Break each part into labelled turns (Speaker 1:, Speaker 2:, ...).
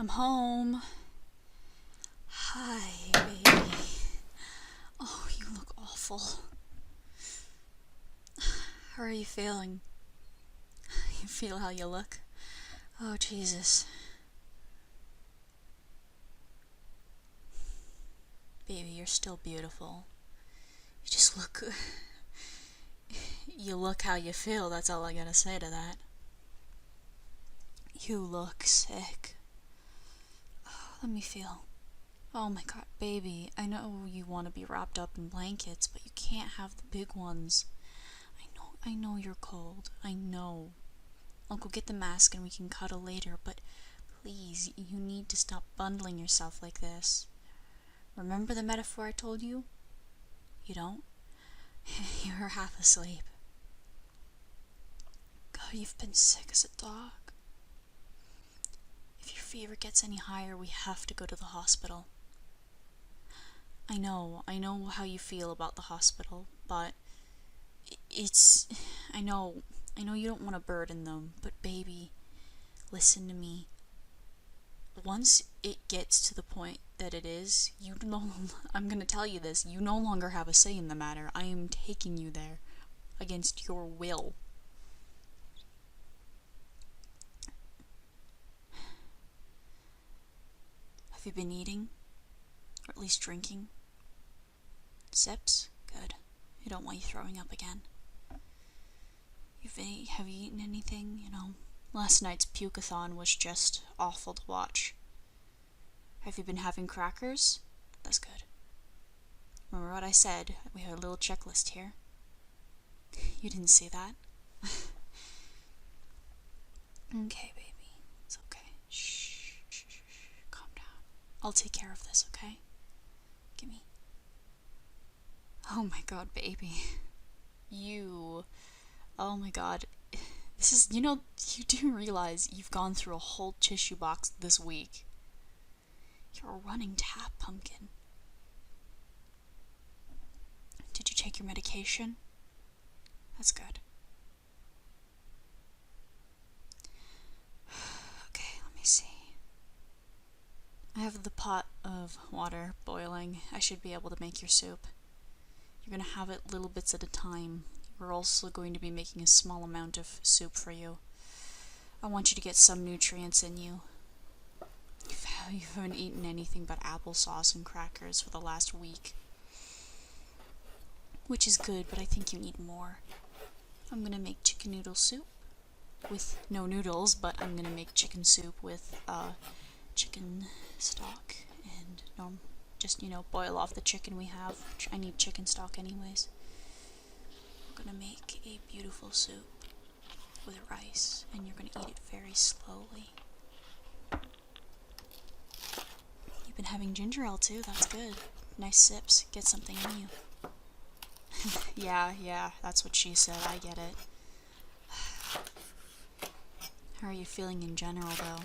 Speaker 1: I'm home. Hi, baby. Oh, you look awful. How are you feeling? You feel how you look? Oh, Jesus. Baby, you're still beautiful. You just look... You look how you feel, that's all I gotta say to that. You look sick. Oh, let me feel. Oh my god, baby, I know you want to be wrapped up in blankets, but you can't have the big ones. I know you're cold. I know. I'll go get the mask and we can cuddle later, but please, you need to stop bundling yourself like this. Remember the metaphor I told you? You don't? You're half asleep. God, you've been sick as a dog. If your fever gets any higher, we have to go to the hospital. I know how you feel about the hospital, but I know you don't want to burden them, but baby, listen to me. Once it gets to the point that it is, I'm gonna tell you this, you no longer have a say in the matter. I am taking you there against your will. Have you been eating? Or at least drinking? Sips? Good. I don't want you throwing up again. Have you eaten anything? Last night's puke-a-thon was just awful to watch. Have you been having crackers? That's good. Remember what I said? We have a little checklist here. You didn't see that? Okay, baby. It's okay. Shh. Calm down. I'll take care of this, okay? Gimme. Oh my god, baby. Oh my god. This is, you do realize you've gone through a whole tissue box this week. You're a running tap, pumpkin. Did you take your medication? That's good. Okay, let me see. I have the pot of water boiling. I should be able to make your soup. You're gonna have it little bits at a time. We're also going to be making a small amount of soup for you. I want you to get some nutrients in you. You haven't eaten anything but applesauce and crackers for the last week. Which is good, but I think you need more. I'm gonna make chicken noodle soup with no noodles, but I'm gonna make chicken soup with chicken stock and just boil off the chicken we have. I need chicken stock anyways. I'm gonna make a beautiful soup with rice, and you're gonna eat it very slowly. You've been having ginger ale too, that's good. Nice sips, get something in you. Yeah, that's what she said, I get it. How are you feeling in general, though?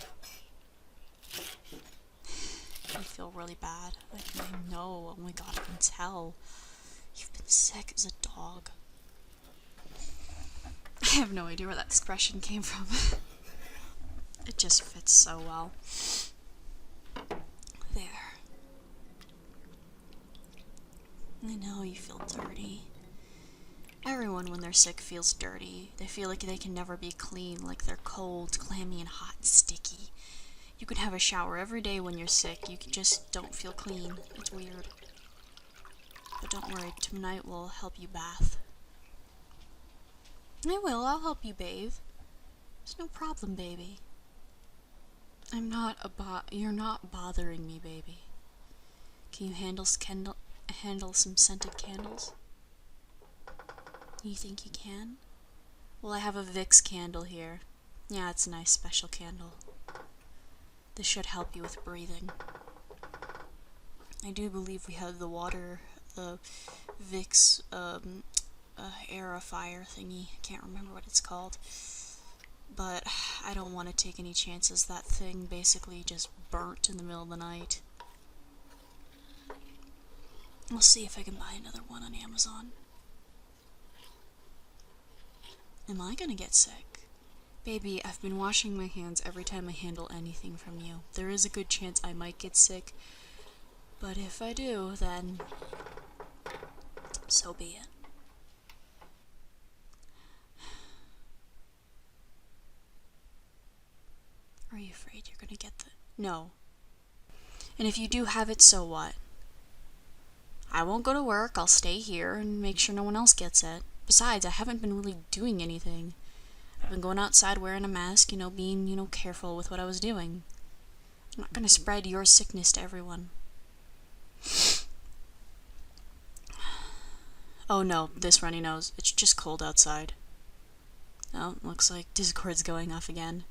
Speaker 1: You feel really bad. I know, oh my god, I can tell. You've been sick as a dog. I have no idea where that expression came from. It just fits so well. There. I know you feel dirty. Everyone, when they're sick, feels dirty. They feel like they can never be clean, like they're cold, clammy, and hot and sticky. You can have a shower every day when you're sick, you just don't feel clean. It's weird. But don't worry, tonight we'll help you bath. I'll help you bathe. It's no problem, baby. You're not bothering me, baby. Can you handle some scented candles? You think you can? Well, I have a Vicks candle here. Yeah, it's a nice special candle. This should help you with breathing. I do believe we have the Vicks, aerifier thingy. I can't remember what it's called. But I don't want to take any chances. That thing basically just burnt in the middle of the night. I'll see if I can buy another one on Amazon. Am I gonna get sick? Baby, I've been washing my hands every time I handle anything from you. There is a good chance I might get sick, but if I do, then so be it. Are you afraid you're gonna get the... No. And if you do have it, so what? I won't go to work, I'll stay here and make sure no one else gets it. Besides, I haven't been really doing anything. I've been going outside wearing a mask, being, careful with what I was doing. I'm not gonna spread your sickness to everyone. Oh no, this runny nose. It's just cold outside. Oh, looks like Discord's going off again.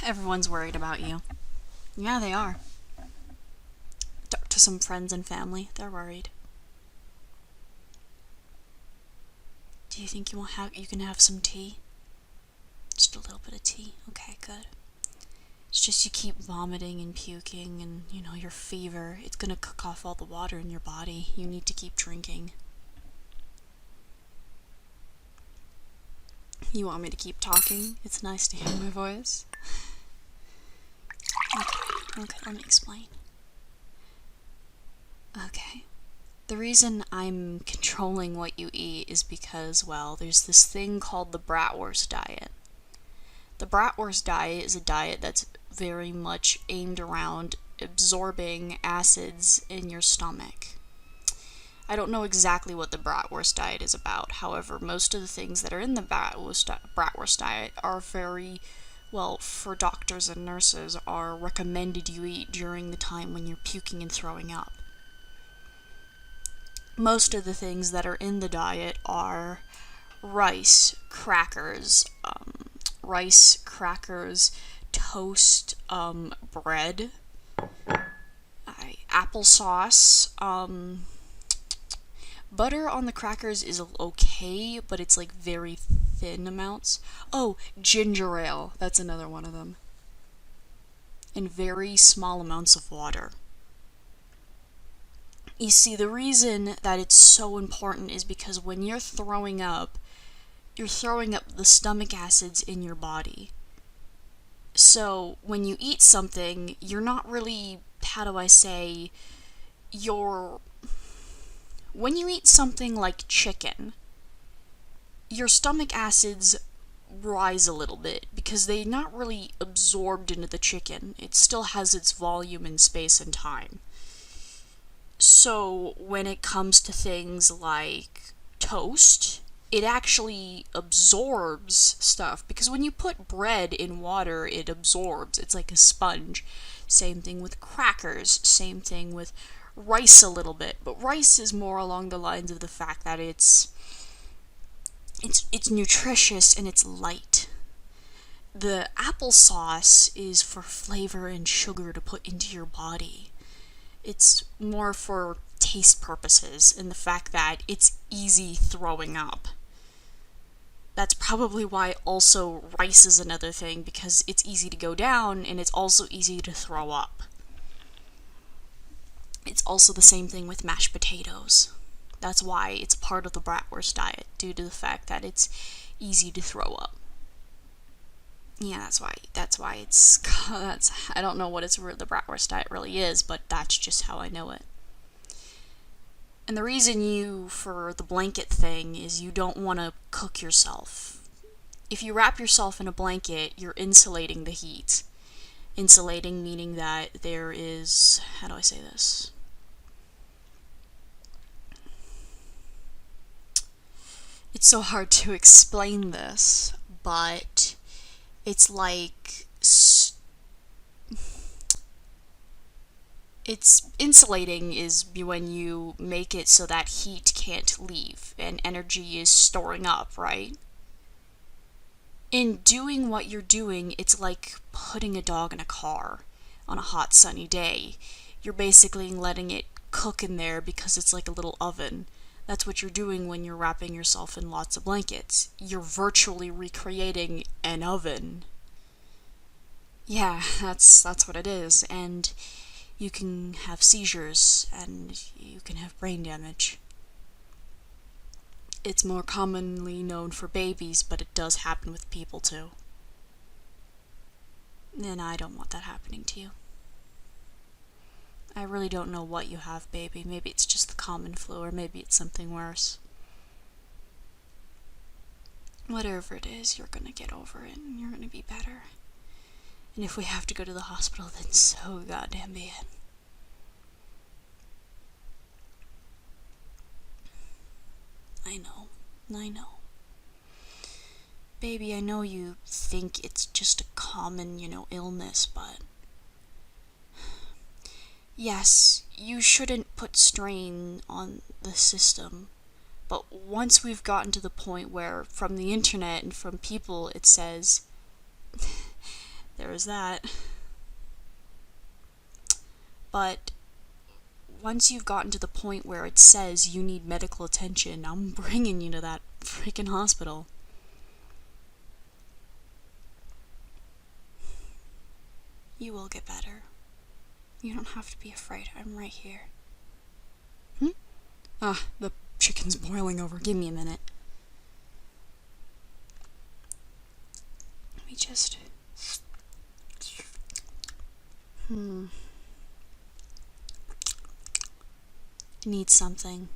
Speaker 1: Everyone's worried about you. Yeah, they are. Talk to some friends and family, they're worried. Do you think you can have some tea? Just a little bit of tea? Okay, good. It's just you keep vomiting and puking and, your fever. It's gonna cook off all the water in your body. You need to keep drinking. You want me to keep talking? It's nice to hear my voice. Okay, let me explain. Okay. The reason I'm controlling what you eat is because, well, there's this thing called the Bratwurst diet. The Bratwurst diet is a diet that's very much aimed around absorbing acids in your stomach. I don't know exactly what the Bratwurst diet is about. However, most of the things that are in the Bratwurst diet are very, well, for doctors and nurses, are recommended you eat during the time when you're puking and throwing up. Most of the things that are in the diet are rice, crackers, toast, bread, applesauce, butter on the crackers is okay, but it's like very thin amounts. Oh, ginger ale, that's another one of them. And very small amounts of water. You see, the reason that it's so important is because when you're throwing up the stomach acids in your body. So, when you eat something, you're not really, when you eat something like chicken, your stomach acids rise a little bit because they're not really absorbed into the chicken. It still has its volume in space and time. So, when it comes to things like toast, it actually absorbs stuff, because when you put bread in water, it absorbs. It's like a sponge. Same thing with crackers, same thing with rice a little bit, but rice is more along the lines of the fact that it's nutritious and it's light. The applesauce is for flavor and sugar to put into your body. It's more for taste purposes and the fact that it's easy throwing up. That's probably why also rice is another thing, because it's easy to go down and it's also easy to throw up. It's also the same thing with mashed potatoes. That's why it's part of the Bratwurst diet, due to the fact that it's easy to throw up. Yeah, that's why it's, I don't know what the Bratwurst diet really is, but that's just how I know it. And the reason for the blanket thing is you don't want to cook yourself. If you wrap yourself in a blanket, you're insulating the heat. Insulating meaning that there is, how do I say this? It's so hard to explain this, but it's like, it's insulating is when you make it so that heat can't leave and energy is storing up, right? In doing what you're doing, it's like putting a dog in a car on a hot sunny day. You're basically letting it cook in there because it's like a little oven. That's what you're doing when you're wrapping yourself in lots of blankets. You're virtually recreating an oven. Yeah, that's what it is, and you can have seizures, and you can have brain damage. it's more commonly known for babies, but it does happen with people too. And I don't want that happening to you. I really don't know what you have, baby. Maybe it's just the common flu, or maybe it's something worse. Whatever it is, you're gonna get over it, and you're gonna be better. And if we have to go to the hospital, then so goddamn be it. I know. Baby, I know you think it's just a common, illness, but yes, you shouldn't put strain on the system. But once we've gotten to the point where, from the internet and from people, it says, there's that. But once you've gotten to the point where it says you need medical attention, I'm bringing you to that freaking hospital. You will get better. You don't have to be afraid. I'm right here. The chicken's boiling over. Give me a minute. Let me just... It needs something.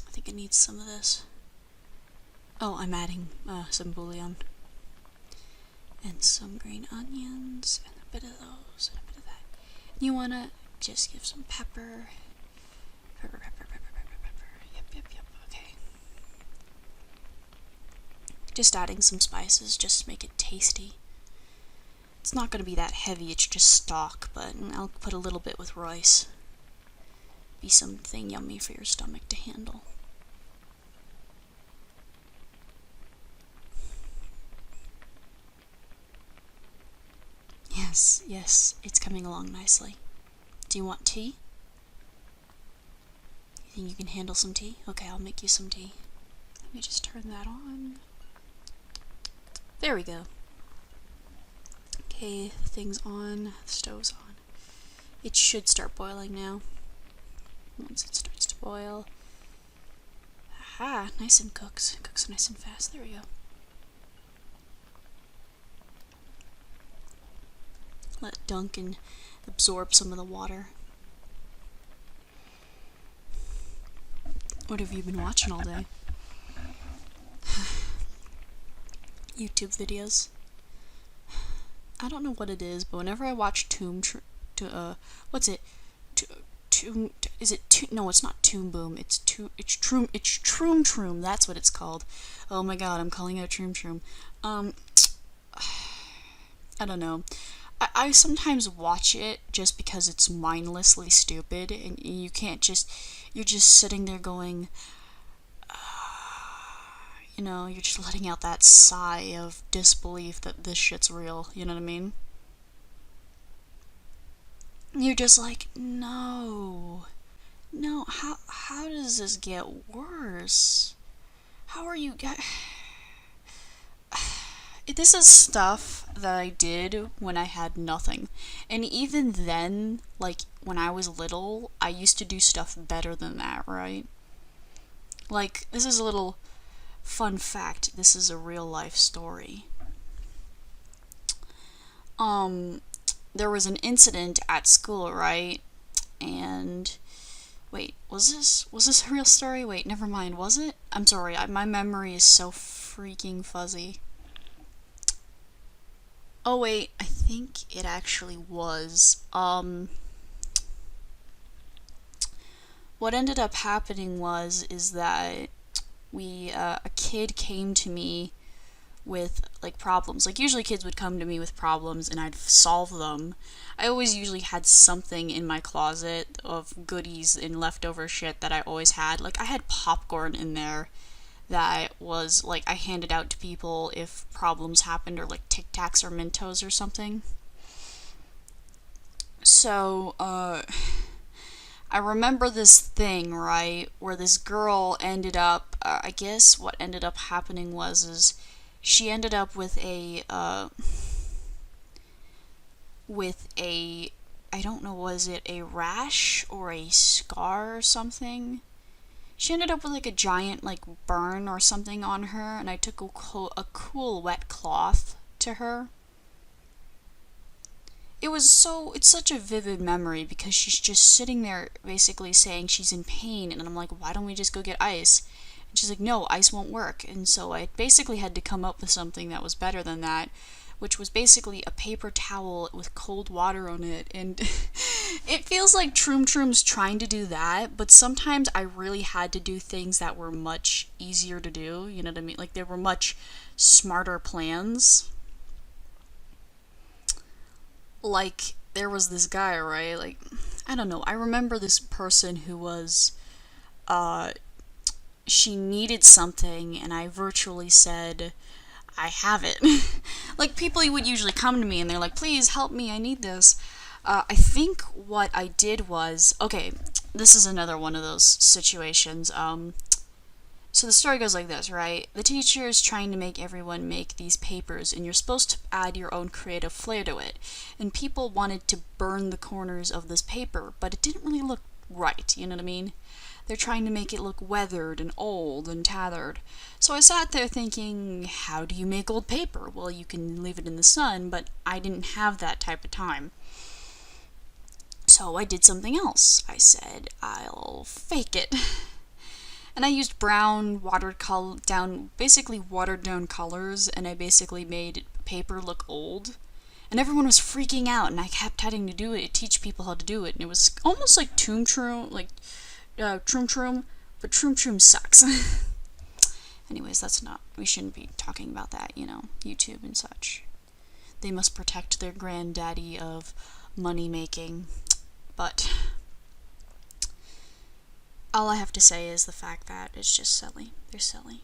Speaker 1: I think it needs some of this. Oh, I'm adding some bouillon. And some green onions, and a bit of those, and a bit of that. You wanna just give some pepper. Pepper. Yep, okay. Just adding some spices, just to make it tasty. It's not gonna be that heavy, it's just stock, but I'll put a little bit with rice. Be something yummy for your stomach to handle. Yes, it's coming along nicely. Do you want tea? You think you can handle some tea? Okay, I'll make you some tea. Let me just turn that on. There we go. Okay, the thing's on, the stove's on. It should start boiling now. Once it starts to boil. Aha, nice and cooks. Cooks nice and fast. There we go. Let it dunk and absorb some of the water. What have you been watching all day? YouTube videos. I don't know what it is, but whenever I watch no, it's not Toon Boom, it's Troom Troom, that's what it's called. Oh my god, I'm calling it a Troom Troom. I don't know. I sometimes watch it just because it's mindlessly stupid, and you're just sitting there going, you're just letting out that sigh of disbelief that this shit's real, you know what I mean? You're just like, no, how does this get worse? How are you This is stuff that I did when I had nothing. And even then, like, when I was little, I used to do stuff better than that, right? Like, this is a little fun fact. This is a real life story. There was an incident at school, right? And wait, was this a real story? Wait, never mind. Was it? I'm sorry. My memory is so freaking fuzzy. Oh wait, I think it actually was. What ended up happening is that a kid came to me with, like, problems. Like, usually kids would come to me with problems and I'd solve them. I always usually had something in my closet of goodies and leftover shit that I always had. Like, I had popcorn in there that was, like, I handed out to people if problems happened, or, like, Tic Tacs or Mentos or something. So, I remember this thing, right, where this girl ended up, I guess what ended up happening is she ended up with a, I don't know, was it a rash or a scar or something? She ended up with like a giant like burn or something on her, and I took a cool wet cloth to her. It's such a vivid memory because she's just sitting there basically saying she's in pain, and I'm like, why don't we just go get ice? And she's like, no, ice won't work. And so I basically had to come up with something that was better than that, which was basically a paper towel with cold water on it. And it feels like Troom Troom's trying to do that, but sometimes I really had to do things that were much easier to do, you know what I mean? Like, there were much smarter plans. Like, there was this guy, right? Like, I don't know. I remember this person who was, she needed something, and I virtually said, I have it. Like, people would usually come to me, and they're like, please help me, I need this. I think what I did was, okay, this is another one of those situations. So the story goes like this, right? The teacher is trying to make everyone make these papers, and you're supposed to add your own creative flair to it. And people wanted to burn the corners of this paper, but it didn't really look right, you know what I mean? They're trying to make it look weathered and old and tattered. So I sat there thinking, how do you make old paper? Well, you can leave it in the sun, but I didn't have that type of time. So I did something else. I said, I'll fake it. And I used brown, basically watered down colors, and I basically made paper look old. And everyone was freaking out, and I kept having to do it, teach people how to do it, and it was almost like Troom Troom, but Troom Troom sucks. Anyways, we shouldn't be talking about that, you know, YouTube and such. They must protect their granddaddy of money making, but all I have to say is the fact that it's just silly. They're silly.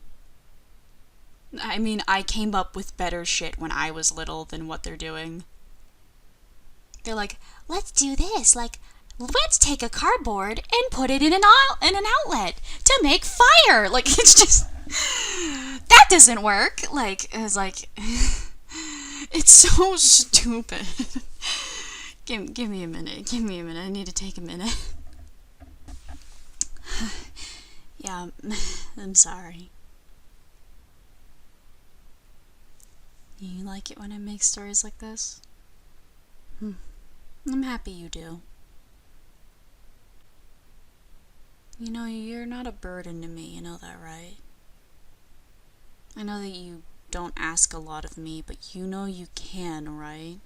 Speaker 1: I mean, I came up with better shit when I was little than what they're doing. They're like, let's do this. Like, let's take a cardboard and put it in an outlet to make fire. Like, it's just, that doesn't work. Like, it's like, it's so stupid. Give me a minute. I need to take a minute. Yeah, I'm sorry. You like it when I make stories like this? I'm happy you do. You know, you're not a burden to me, you know that, right? I know that you don't ask a lot of me, but you know you can, right?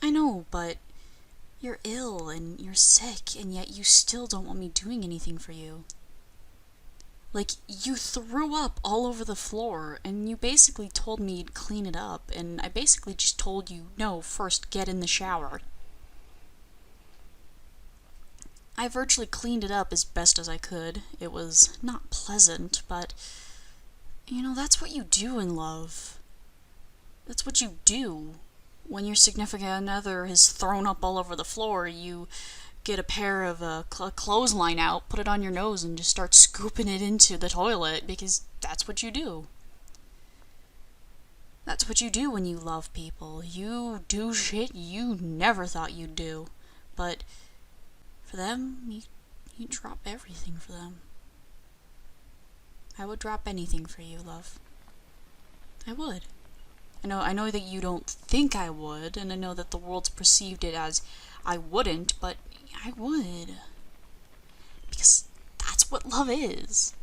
Speaker 1: I know, but you're ill and you're sick, and yet you still don't want me doing anything for you. Like, you threw up all over the floor, and you basically told me to clean it up, and I basically just told you, no, first get in the shower. I virtually cleaned it up as best as I could. It was not pleasant, but, you know, that's what you do in love. That's what you do. When your significant other has thrown up all over the floor, you get a pair of clothesline out, put it on your nose, and just start scooping it into the toilet, because that's what you do. That's what you do when you love people. You do shit you never thought you'd do. But for them, you drop everything for them. I would drop anything for you, love. I would. I know that you don't think I would, and I know that the world's perceived it as I wouldn't, but I would. Because that's what love is.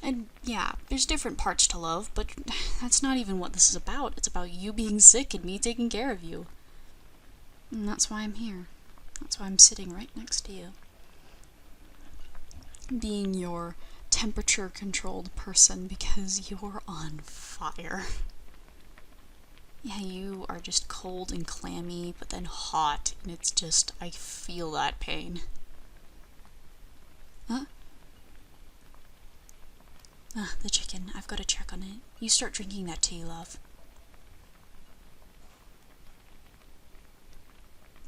Speaker 1: And yeah, there's different parts to love, but that's not even what this is about. It's about you being sick and me taking care of you. And that's why I'm here. That's why I'm sitting right next to you. Being your temperature-controlled person, because you're on fire. Yeah, you are just cold and clammy, but then hot, and it's just, I feel that pain. Huh? The chicken. I've got to check on it. You start drinking that tea, love.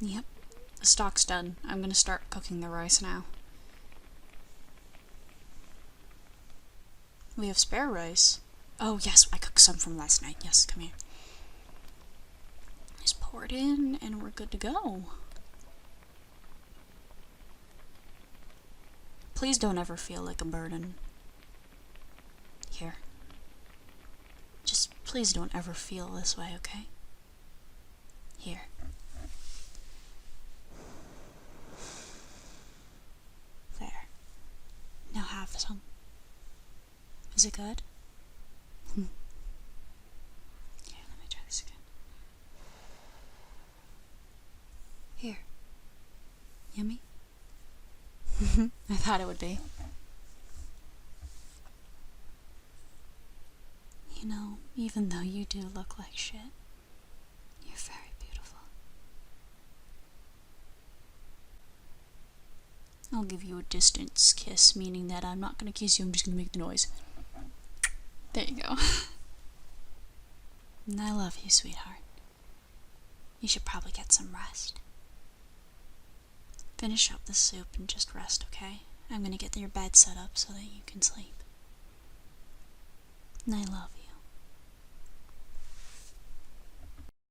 Speaker 1: Yep. The stock's done. I'm gonna start cooking the rice now. We have spare rice. Oh, yes, I cooked some from last night. Yes, come here. Just pour it in, and we're good to go. Please don't ever feel like a burden. Here. Just please don't ever feel this way, okay? Here. There. Now have some. Is it good? Here, let me try this again. Here. Yummy? I thought it would be. You know, even though you do look like shit, you're very beautiful. I'll give you a distance kiss, meaning that I'm not gonna kiss you, I'm just gonna make the noise. There you go. And I love you, sweetheart. You should probably get some rest. Finish up the soup and just rest, okay? I'm gonna get your bed set up so that you can sleep. And I love you.